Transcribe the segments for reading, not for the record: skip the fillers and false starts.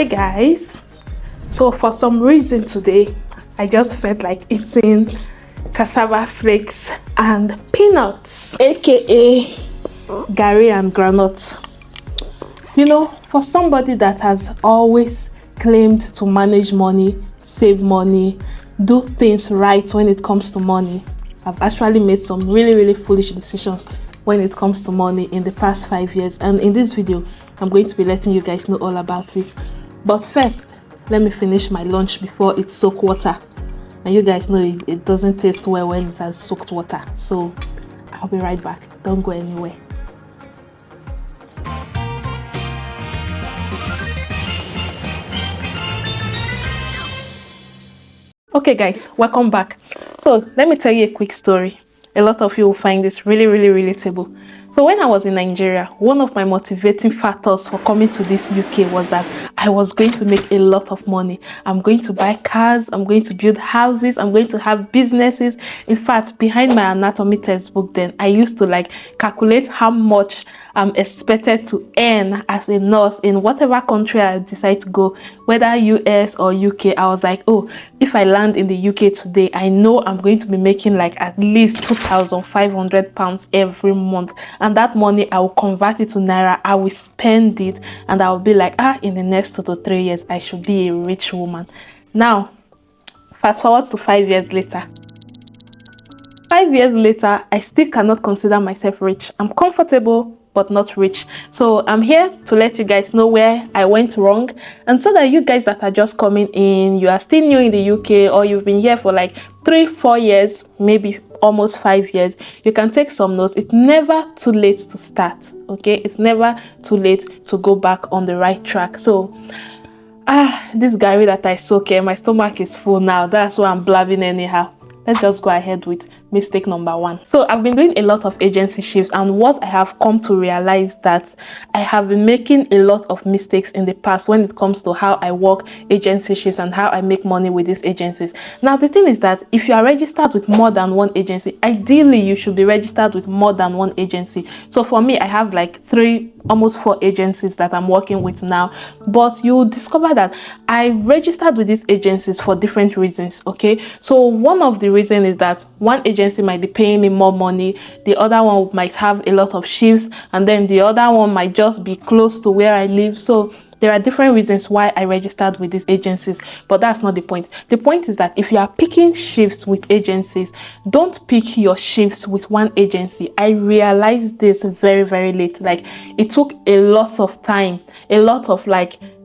Hey guys, so for some reason today I just felt like eating cassava flakes and peanuts, aka gari and groundnuts. You know, for somebody that has always claimed to manage money, save money, do things right when it comes to money, I've actually made some really foolish decisions when it comes to money in the past 5 years, and in this video I'm going to be letting you guys know all about it. But first, let me finish my lunch before it soaks water, and you guys know it doesn't taste well when it has soaked water. So I'll be right back, don't go anywhere. Okay guys, welcome back. So let me tell you a quick story. A lot of you will find this really relatable. So when I was in Nigeria, one of my motivating factors for coming to this UK was that I was going to make a lot of money. I'm going to buy cars, I'm going to build houses, I'm going to have businesses. In fact, behind my anatomy textbook then, I used to calculate how much I'm expected to earn as a nurse in whatever country I decide to go, whether US or UK. I was like, oh, if I land in the UK today, I know I'm going to be making at least £2,500 every month. And that money, I will convert it to Naira, I will spend it, and I will be like, in the next 2 to 3 years, I should be a rich woman. Now, fast forward to 5 years later. 5 years later, I still cannot consider myself rich. I'm comfortable, but not rich. So I'm here to let you guys know where I went wrong, and so that you guys that are just coming in, you are still new in the UK, or you've been here for 3-4 years, maybe almost 5 years, you can take some notes. It's never too late to start, okay? It's never too late to go back on the right track. So this gari that I soak here, my stomach is full now. That's why I'm blabbing anyhow. Let's just go ahead with mistake number 1. So I've been doing a lot of agency shifts, and what I have come to realize that I have been making a lot of mistakes in the past when it comes to how I work agency shifts and how I make money with these agencies. Now the thing is that if you are registered with more than one agency, ideally you should be registered with more than one agency. So for me, I have 3, almost 4 agencies that I'm working with now, but you'll discover that I registered with these agencies for different reasons, okay? So one of the reason is that one agency might be paying me more money, the other one might have a lot of shifts, and then the other one might just be close to where I live. So there are different reasons why I registered with these agencies, but that's not the point. The point is that if you are picking shifts with agencies, don't pick your shifts with one agency. I realized this very late. It took a lot of time, a lot of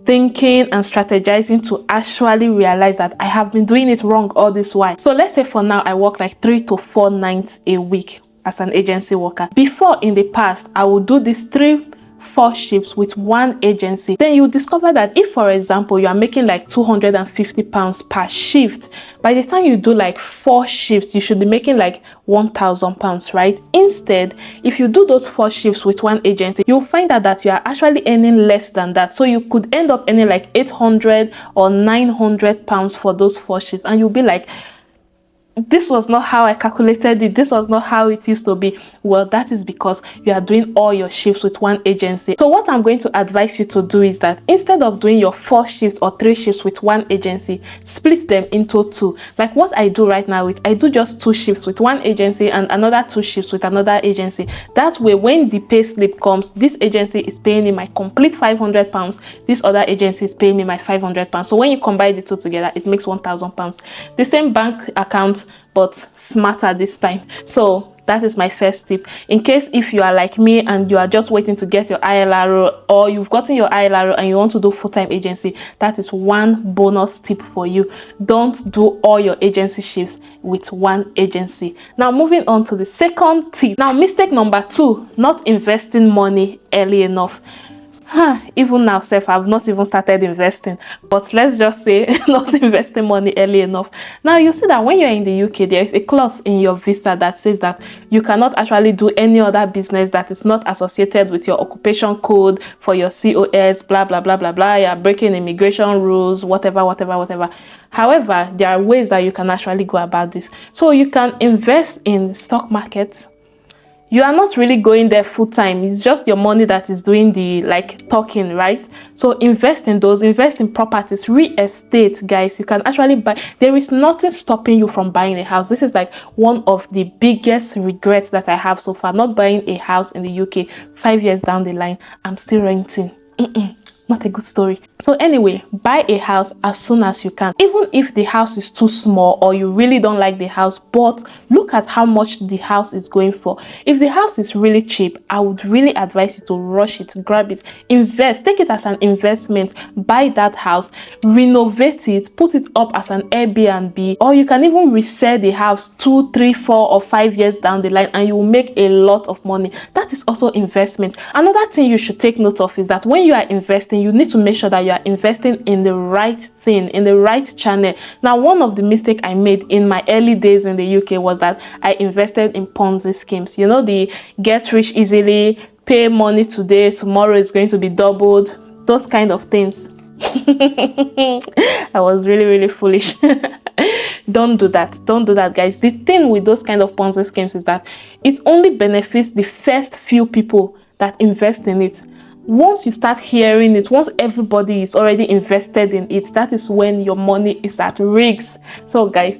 thinking and strategizing to actually realize that I have been doing it wrong all this while. So let's say for now I work 3 to 4 nights a week as an agency worker. Before, in the past, I would do these 3-4 shifts with one agency. Then you discover that if, for example, you are making £250 per shift, by the time you do 4 shifts, you should be making £1,000, right? Instead, if you do those 4 shifts with one agency, you'll find out that you are actually earning less than that. So you could end up earning £800 or £900 for those 4 shifts, and you'll be like, this was not how I calculated it. This was not how it used to be. Well, that is because you are doing all your shifts with one agency. So what I'm going to advise you to do is that instead of doing your 4 shifts or 3 shifts with one agency, split them into 2. What I do right now is I do just 2 shifts with one agency and another 2 shifts with another agency. That way, when the pay slip comes, this agency is paying me my complete £500. This other agency is paying me my £500. So when you combine the 2 together, it makes £1,000. The same bank account, but smarter this time. So that is my first tip. In case if you are like me and you are just waiting to get your ILRO, or you've gotten your ILRO and you want to do full-time agency, that is one bonus tip for you. Don't do all your agency shifts with one agency. Now moving on to the second tip. Now mistake number 2, not investing money early enough. Even now, I've not even started investing, but let's just say not investing money early enough. Now you see that when you're in the UK, there is a clause in your visa that says that you cannot actually do any other business that is not associated with your occupation code for your COS, blah blah blah blah blah. You're breaking immigration rules, whatever. However, there are ways that you can actually go about this. So you can invest in stock markets, you are not really going there full time. It's just your money that is doing the like talking, right? So invest in those, invest in properties, real estate, guys. You can actually buy. There is nothing stopping you from buying a house. This is like one of the biggest regrets that I have so far, not buying a house in the UK. 5 years down the line, I'm still renting. Not a good story. So anyway, buy a house as soon as you can, even if the house is too small or you really don't like the house. But look at how much the house is going for. If the house is really cheap, I would really advise you to rush it, grab it, invest, take it as an investment, buy that house, renovate it, put it up as an Airbnb, or you can even resell the house 2, 3, 4 or 5 years down the line, and you will make a lot of money. That is also investment. Another thing you should take note of is that when you are investing, you need to make sure that you are investing in the right thing, in the right channel. Now, one of the mistakes I made in my early days in the UK was that I invested in Ponzi schemes. You know, the get rich easily, pay money today, tomorrow is going to be doubled, those kind of things. I was really foolish. Don't do that. Don't do that, guys. The thing with those kind of Ponzi schemes is that it only benefits the first few people that invest in it. Once you start hearing it, once everybody is already invested in it, that is when your money is at risk. So guys,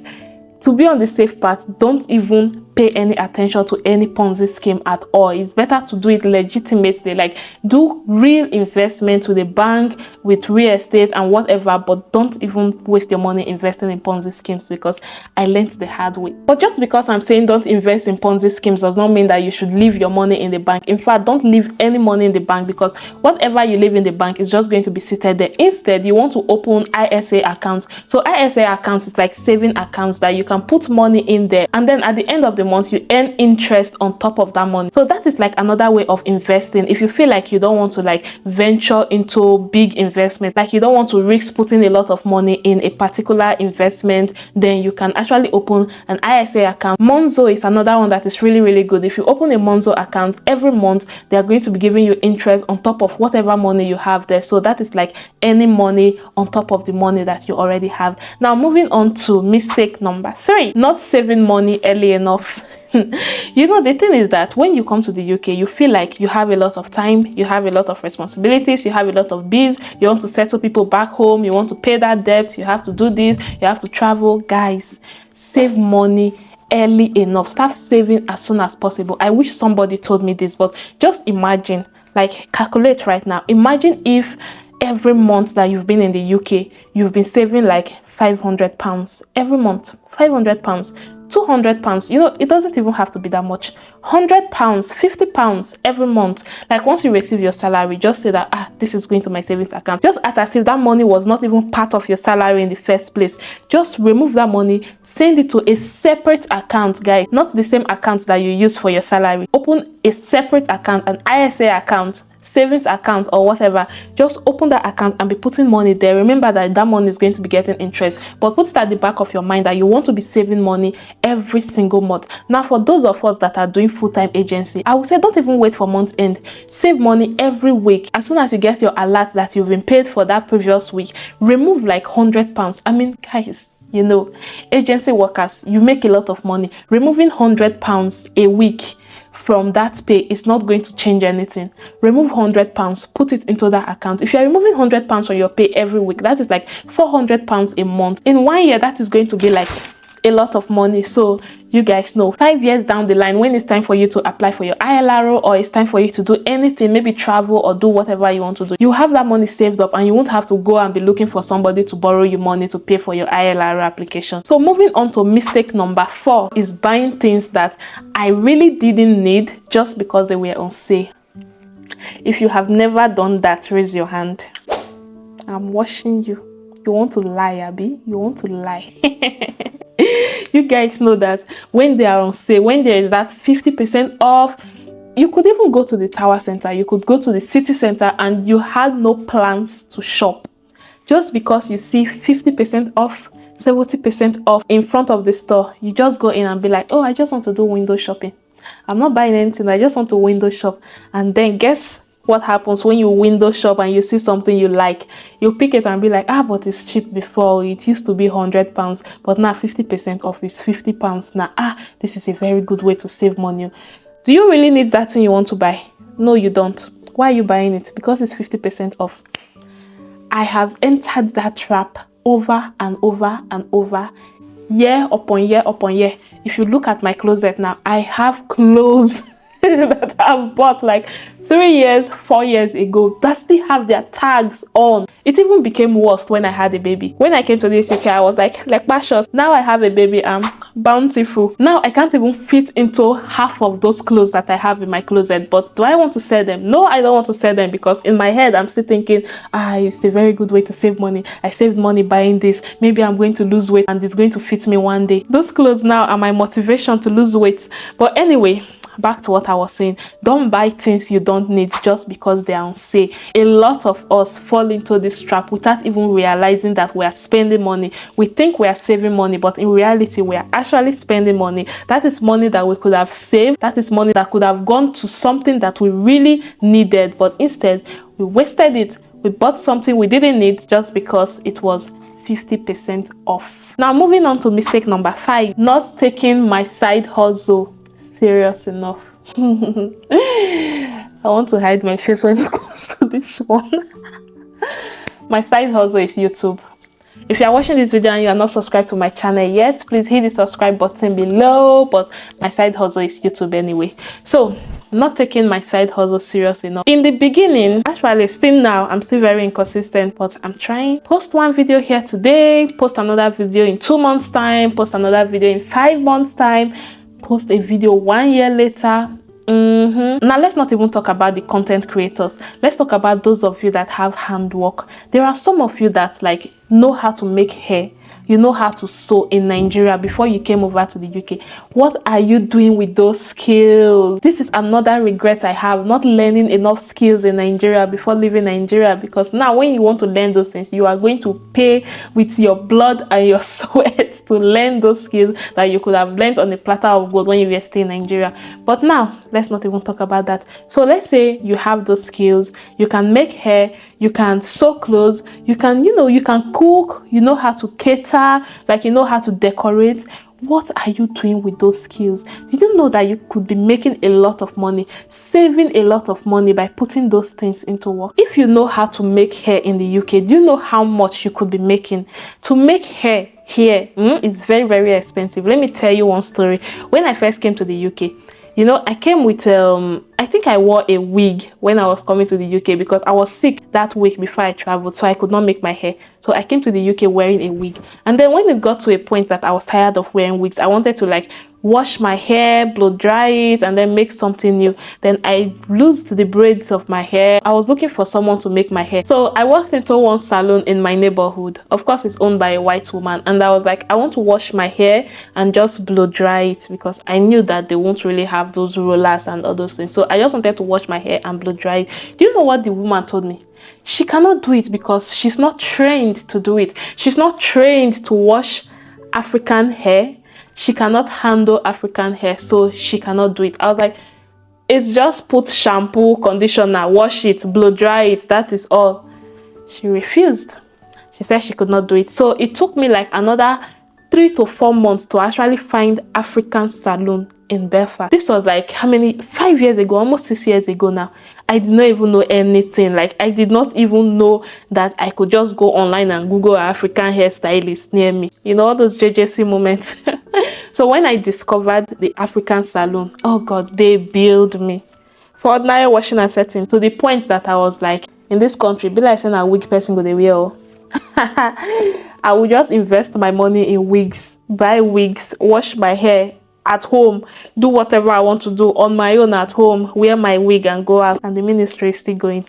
to be on the safe part, don't even pay any attention to any Ponzi scheme at all. It's better to do it legitimately, like do real investment with a bank, with real estate and whatever, but don't even waste your money investing in Ponzi schemes, because I learned the hard way. But just because I'm saying don't invest in Ponzi schemes does not mean that you should leave your money in the bank. In fact, don't leave any money in the bank, because whatever you leave in the bank is just going to be seated there. Instead, you want to open ISA accounts. So ISA accounts is like saving accounts that you can put money in there, and then at the end of the month you earn interest on top of that money. So that is like another way of investing. If you feel like you don't want to like venture into big investments, like you don't want to risk putting a lot of money in a particular investment, then you can actually open an ISA account. Monzo is another one that is really good. If you open a Monzo account, every month they are going to be giving you interest on top of whatever money you have there. So that is like any money on top of the money that you already have. Now moving on to mistake number 3, not saving money early enough. You know, the thing is that when you come to the UK, you feel like you have a lot of time, you have a lot of responsibilities, you have a lot of bills, you want to settle people back home, you want to pay that debt, you have to do this, you have to travel. Guys, save money early enough. Start saving as soon as possible. I wish somebody told me this, but just imagine, like calculate right now. Imagine if every month that you've been in the UK, you've been saving like £500 every month. £500, £200. You know, it doesn't even have to be that much. £100, £50 every month. Like once you receive your salary, just say that this is going to my savings account. Just act as if that money was not even part of your salary in the first place. Just remove that money, send it to a separate account, guys. Not the same account that you use for your salary. Open a separate account, an ISA account, savings account or whatever. Just open that account and be putting money there. Remember that that money is going to be getting interest, but put it at the back of your mind that you want to be saving money every single month. Now for those of us that are doing full-time agency, I would say don't even wait for month end. Save money every week. As soon as you get your alert that you've been paid for that previous week, remove like £100. I mean, guys, you know, agency workers, you make a lot of money. Removing £100 a week from that pay is not going to change anything. Remove £100, put it into that account. If you're removing £100 from your pay every week, that is like £400 a month. In 1 year, that is going to be like a lot of money. So you guys know, 5 years down the line, when it's time for you to apply for your ILRO, or it's time for you to do anything, maybe travel or do whatever you want to do, you have that money saved up and you won't have to go and be looking for somebody to borrow you money to pay for your ILRO application. So moving on to mistake number 4 is buying things that I really didn't need just because they were on sale. If you have never done that, raise your hand. I'm watching you. You want to lie, Abby? You want to lie? You guys know that when they are on sale, when there is that 50% off, you could even go to the Tower Center, you could go to the city center, and you had no plans to shop. Just because you see 50% off, 70% off in front of the store, you just go in and be like, oh, I just want to do window shopping. I'm not buying anything, I just want to window shop. And then guess what happens when you window shop and you see something you like? You pick it and be like, but it's cheap before. It used to be £100, but now 50% off is £50 now. This is a very good way to save money. Do you really need that thing you want to buy? No, you don't. Why are you buying it? Because it's 50% off. I have entered that trap over and over and over, year upon year upon year. If you look at my closet now, I have clothes that I've bought like 3 years, 4 years ago that still have their tags on. It even became worse when I had a baby. When I came to this UK, I was like precious. Now I have a baby, I'm bountiful. Now I can't even fit into half of those clothes that I have in my closet. But do I want to sell them? No, I don't want to sell them, because in my head I'm still thinking, it's a very good way to save money. I saved money buying this. Maybe I'm going to lose weight and it's going to fit me one day. Those clothes now are my motivation to lose weight. But anyway, back to what I was saying. Don't buy things you don't need just because they are on sale. A lot of us fall into this trap without even realizing that we are spending money. We think we are saving money, but in reality we are actually spending money. That is money that we could have saved. That is money that could have gone to something that we really needed, but instead we wasted it. We bought something we didn't need just because it was 50% off. Now moving on to mistake number 5, not taking my side hustle serious enough. I want to hide my face when it comes to this one. My side hustle is YouTube. If you are watching this video and you are not subscribed to my channel yet, please hit the subscribe button below. But my side hustle is YouTube anyway. So not taking my side hustle serious enough. In the beginning, actually still now, I'm still very inconsistent, but I'm trying. Post one video here today, post another video in 2 months time, post another video in 5 months time, post a video 1 year later. Now let's not even talk about the content creators. Let's talk about those of you that have handwork. There are some of you that like know how to make hair. You know how to sew in Nigeria before you came over to the UK. What are you doing with those skills? This is another regret I have, not learning enough skills in Nigeria before leaving Nigeria, because now when you want to learn those things, you are going to pay with your blood and your sweat to learn those skills that you could have learned on a platter of gold when you were still in Nigeria. But now, let's not even talk about that. So let's say you have those skills, you can make hair, you can sew clothes, you can, you can cook, you know how to cater, like you know how to decorate. What are you doing with those skills? Did you know that you could be making a lot of money, saving a lot of money by putting those things into work? If you know how to make hair in the UK, do you know how much you could be making? To make hair here is very, very expensive. Let me tell you one story. When I first came to the UK, I came with, I think I wore a wig when I was coming to the UK because I was sick that week before I traveled, so I could not make my hair. So I came to the UK wearing a wig. And then when it got to a point that I was tired of wearing wigs, I wanted to like wash my hair, blow dry it, and then make something new. Then I loosed the braids of my hair. I was looking for someone to make my hair. So I walked into one salon in my neighborhood. Of course, it's owned by a white woman. And I was like, I want to wash my hair and just blow dry it, because I knew that they won't really have those rollers and all those things. So I just wanted to wash my hair and blow dry it. Do you know what the woman told me? She cannot do it because she's not trained to do it. She's not trained to wash African hair. She cannot handle African hair, so she cannot do it. I was like, it's just put shampoo, conditioner, wash it, blow dry it, that is all. She refused. She said she could not do it. So it took me like another 3 to 4 months to actually find African salon in Belfast. This was like how many, 5 years ago, almost 6 years ago now. I did not even know anything. Like I did not even know that I could just go online and Google African hairstylist near me. All those JJC moments. So when I discovered the African salon, oh God, they billed me for ordinary washing and setting, to the point that I was like, in this country, be like saying a wig person go the wear. I would just invest my money in wigs, buy wigs, wash my hair at home, do whatever I want to do on my own at home, wear my wig and go out, and the ministry is still going.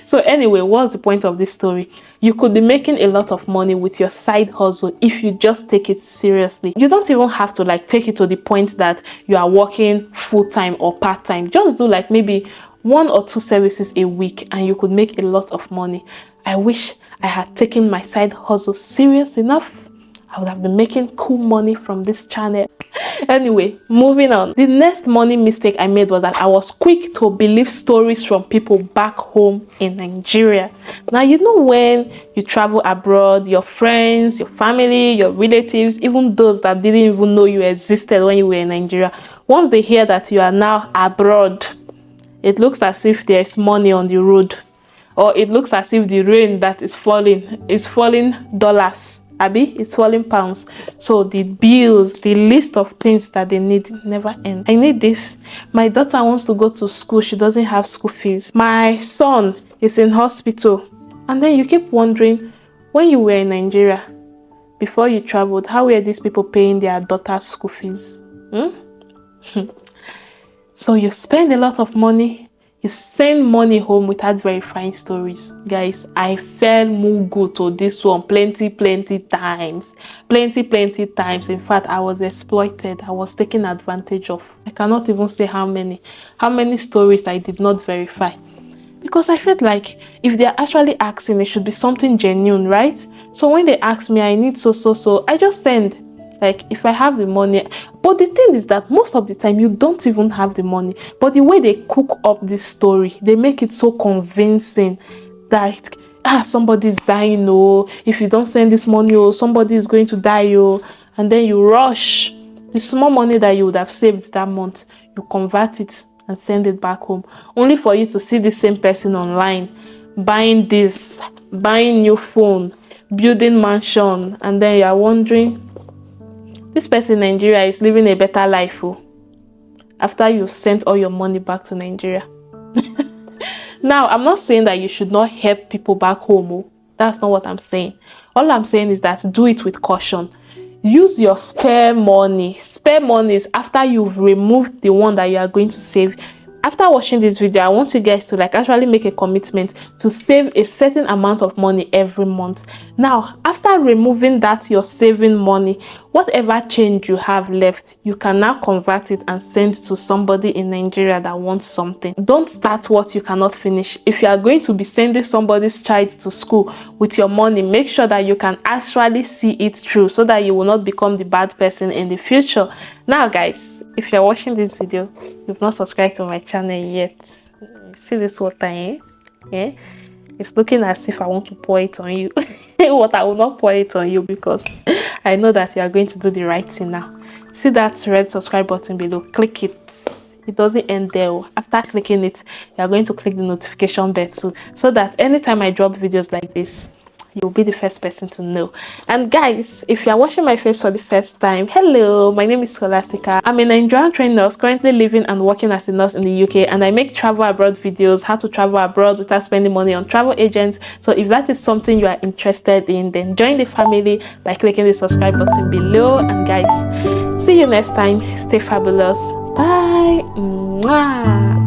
So anyway, what's the point of this story? You could be making a lot of money with your side hustle if you just take it seriously. You don't even have to like take it to the point that you are working full-time or part-time. Just do like maybe 1 or 2 services a week and you could make a lot of money. I wish I had taken my side hustle serious enough. I would have been making cool money from this channel. Anyway, moving on. The next money mistake I made was that I was quick to believe stories from people back home in Nigeria. Now, you know, when you travel abroad, your friends, your family, your relatives, even those that didn't even know you existed when you were in Nigeria, once they hear that you are now abroad, it looks as if there's money on the road, or it looks as if the rain that is falling dollars, Abby, it's falling pounds. So the bills, the list of things that they need never end. I need this. My daughter wants to go to school. She doesn't have school fees. My son is in hospital. And then you keep wondering, when you were in Nigeria, before you traveled, how were these people paying their daughter's school fees? So you spend a lot of money, you send money home without verifying stories. Guys, I fell mugu to this one plenty times. Plenty times. In fact, I was exploited. I was taken advantage of. I cannot even say how many stories I did not verify. Because I felt like if they're actually asking, it should be something genuine, right? So when they ask me, I need so, I just send. Like, if I have the money. But the thing is that most of the time you don't even have the money, but the way they cook up this story, they make it so convincing that somebody's dying, oh, if you don't send this money, oh, somebody is going to die, oh, and then you rush the small money that you would have saved that month, you convert it and send it back home, only for you to see the same person online buying this, buying new phone, building mansion, and then you are wondering, this person in Nigeria is living a better life, oh, after you've sent all your money back to Nigeria. Now, I'm not saying that you should not help people back home. Oh. That's not what I'm saying. All I'm saying is that do it with caution. Use your spare money. Spare money is after you've removed the one that you are going to save. After watching this video, I want you guys to actually make a commitment to save a certain amount of money every month. Now, after removing that your saving money, whatever change you have left, you can now convert it and send to somebody in Nigeria that wants something. Don't start what you cannot finish. If you are going to be sending somebody's child to school with your money, make sure that you can actually see it through so that you will not become the bad person in the future. Now, guys, if you're watching this video, you've not subscribed to my channel yet. See this water, eh? Yeah? It's looking as if I want to pour it on you. What, I will not pour it on you because I know that you are going to do the right thing now. See that red subscribe button below? Click it. It doesn't end there. After clicking it, you are going to click the notification bell too, so that anytime I drop videos like this, you'll be the first person to know. And guys, if you are watching my face for the first time, hello, my name is Scholastica. I'm a Nigerian trained nurse currently living and working as a nurse in the UK, and I make travel abroad videos, how to travel abroad without spending money on travel agents. So if that is something you are interested in, then join the family by clicking the subscribe button below. And guys, see you next time. Stay fabulous. Bye. Mwah.